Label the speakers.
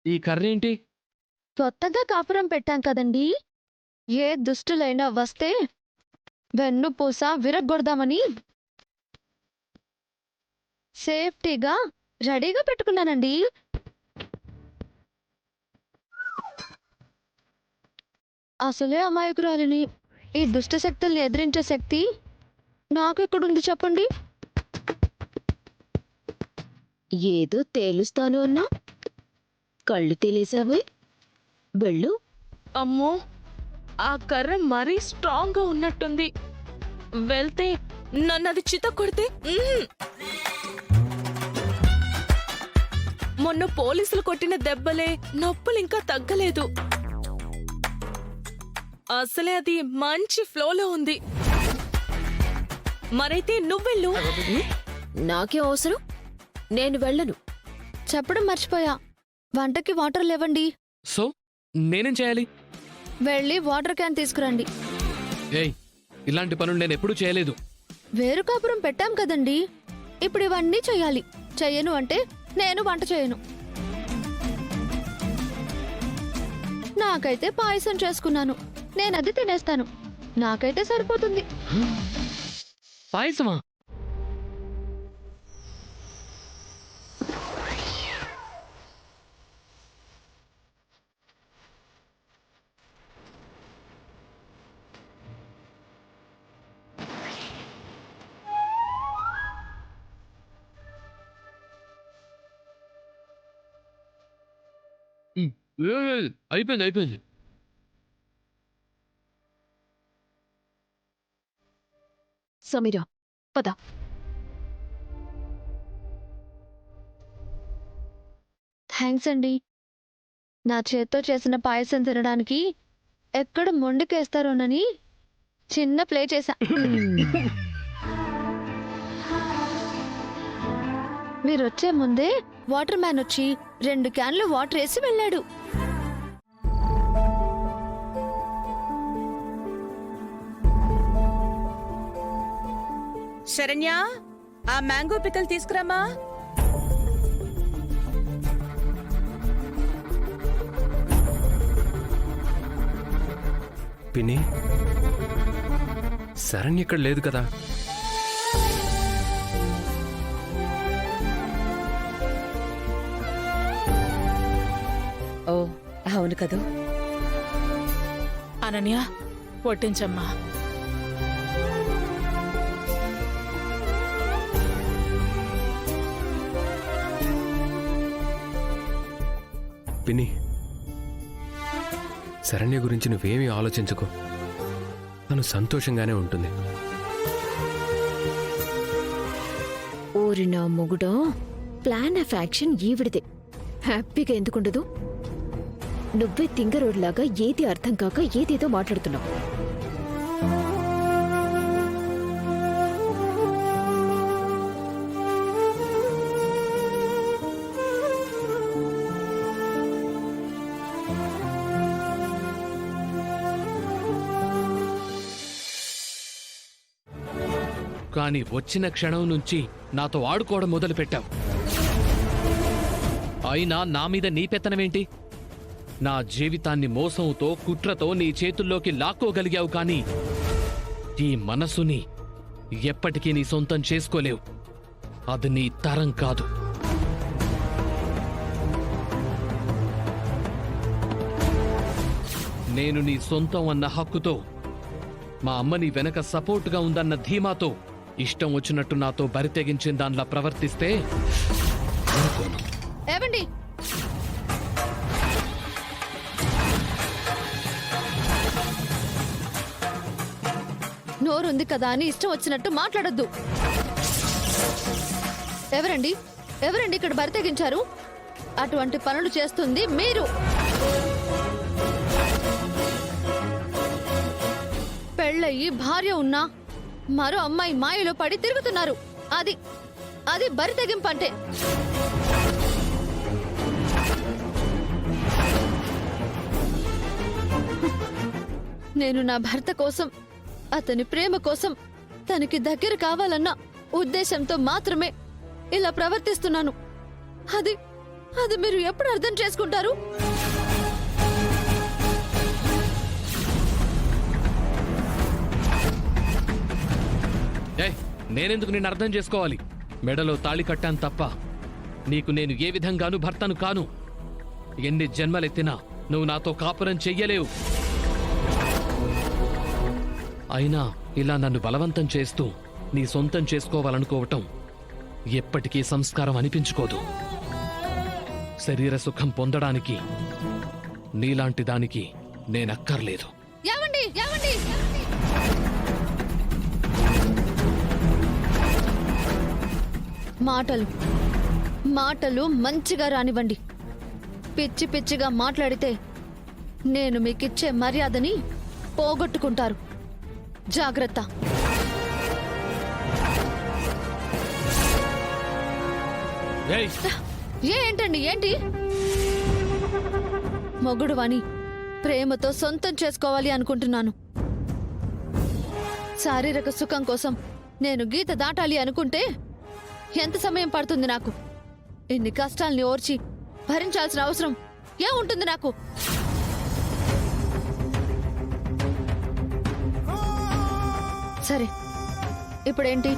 Speaker 1: ఈ కర్రీ ఏంటి?
Speaker 2: కొత్తగా కాపురం పెట్టాం కదండీ! ఏ దుష్టులైనా వస్తే వెన్నుపూస విరగ్గొడదామని సేఫ్టీగా రెడీగా పెట్టుకున్నానండి. అసలే అమాయకురాలిని. ఈ దుష్ట శక్తుల్ని ఎదిరించే శక్తి నాకెక్కడుంది చెప్పండి?
Speaker 3: ఏదో తేలుస్తాను అన్నా కళ్ళు తేలేసావే. వెళ్ళు.
Speaker 4: అమ్మో, ఆ కర్ర మరీ స్ట్రాంగ్ గా ఉన్నట్టుంది. వెళ్తే నన్నది చిత కొడితే మొన్న పోలీసులు కొట్టిన దెబ్బలే నొప్పులింకా తగ్గలేదు. అసలే అది మంచి ఫ్లోలో ఉంది. మరైతే నువ్వెళ్ళు.
Speaker 3: నాకే అవసరం, నేను వెళ్ళను.
Speaker 2: చెప్పడం మర్చిపోయా. వంటకి వాటర్ లేవండి.
Speaker 1: సో నేనేం చేయాలి?
Speaker 2: వెళ్ళి వాటర్ క్యాన్ తీసుకురండి.
Speaker 1: ఏయ్, ఇలాంటి పనులు నేను ఎప్పుడూ చేయలేదు.
Speaker 2: వేరు కాపురం పెట్టాం కదండి, ఇప్పుడు ఇవన్నీ చెయ్యాలి. చెయ్యను అంటే నేను వంట చేయను. నాకైతే పాయసం చేసుకున్నాను, నేనది తినేస్తాను. నాకైతే సరిపోతుంది.
Speaker 1: పాయసమా? అయిపోయింది.
Speaker 3: సమీరా, పద.
Speaker 2: థ్యాంక్స్ అండి. నా చేత్తో చేసిన పాయసం తినడానికి ఎక్కడ మొండికేస్తారోనని చిన్న ప్లే చేశా. మీరొచ్చే ముందే వాటర్ మ్యాన్ వచ్చి 2 క్యాన్లు వాటర్ వేసి వెళ్ళాడు.
Speaker 4: శరణ్య, ఆ మ్యాంగో పికల్ తీసుకురామా.
Speaker 5: పిన్ని, శరణ్ ఇక్కడ లేదు కదా?
Speaker 6: ఓ అవును కదూ.
Speaker 4: అనన్య, వడ్డించమ్మా.
Speaker 5: పిన్ని, శరణ్య గురించి నువ్వేమీ ఆలోచించకు. తను సంతోషంగానే ఉంటుంది.
Speaker 3: ఓరి నా మొగుడా, ప్లాన్ ఆఫ్ యాక్షన్ ఈవిడిదే. హ్యాపీగా ఎందుకుండదు? నువ్వే తింగరోడ్లాగా ఏది అర్థం కాక ఏదేదో మాట్లాడుతున్నావు.
Speaker 1: కానీ వచ్చిన క్షణం నుంచి నాతో ఆడుకోవడం మొదలుపెట్టావు. అయినా నా మీద నీ పెత్తనమేంటి? నా జీవితాన్ని మోసంతో, కుట్రతో నీ చేతుల్లోకి లాక్కోగలిగావు, కానీ ఈ మనసుని ఎప్పటికీ నీ సొంతం చేసుకోలేవు. అది నీ తరం కాదు. నేను నీ సొంతం అన్న హక్కుతో, మా అమ్మ నీ వెనక సపోర్టుగా ఉందన్న ధీమాతో ఇష్టం వచ్చినట్టు నాతో బరితెగించిన దానిలా ప్రవర్తిస్తే ఊరుకోను.
Speaker 2: ఏవండి, నోరుంది కదా అని ఇష్టం వచ్చినట్టు మాట్లాడొద్దు. ఎవరండి ఇక్కడ బరితెగించారు? అటువంటి పనులు చేస్తుంది మీరు. పెళ్ళయి భార్య ఉన్నా మరో అమ్మాయి మాయలో పడి తిరుగుతున్నారు. అది బరితెగింపు అంటే. నేను నా భర్త కోసం, అతని ప్రేమ కోసం, తనకి దగ్గర కావాలన్న ఉద్దేశంతో మాత్రమే ఇలా ప్రవర్తిస్తున్నాను. అది మీరు ఎప్పుడు అర్థం చేసుకుంటారు?
Speaker 1: ఏయ్, నేనెందుకు నిన్ను అర్థం చేసుకోవాలి? మెడలో తాళి కట్టాను తప్ప నీకు నేను ఏ విధంగానూ భర్తను కాను. ఎన్ని జన్మలెత్తినా నువ్వు నాతో కాపురం చెయ్యలేవు. అయినా ఇలా నన్ను బలవంతం చేస్తూ నీ సొంతం చేసుకోవాలనుకోవటం ఎప్పటికీ సంస్కారం అనిపించుకోదు. శరీర సుఖం పొందడానికి నీలాంటి దానికి నేనక్కర్లేదు.
Speaker 2: ఏమండి ఏమండి మాటలు మాటలు మంచిగా రానివ్వండి. పిచ్చి పిచ్చిగా మాట్లాడితే నేను మీకిచ్చే మర్యాదని పోగొట్టుకుంటారు. జాగ్రత్త.
Speaker 1: ఏయ్,
Speaker 2: ఏంటండి ఏంటి? మొగుడువని ప్రేమతో సొంతం చేసుకోవాలి అనుకుంటున్నాను. శారీరక సుఖం కోసం నేను గీత దాటాలి అనుకుంటే ఎంత సమయం పడుతుంది నాకు? ఇన్ని కష్టాల్ని ఓర్చి భరించాల్సిన అవసరం ఏముంటుంది నాకు? సరే, ఇప్పుడేంటి?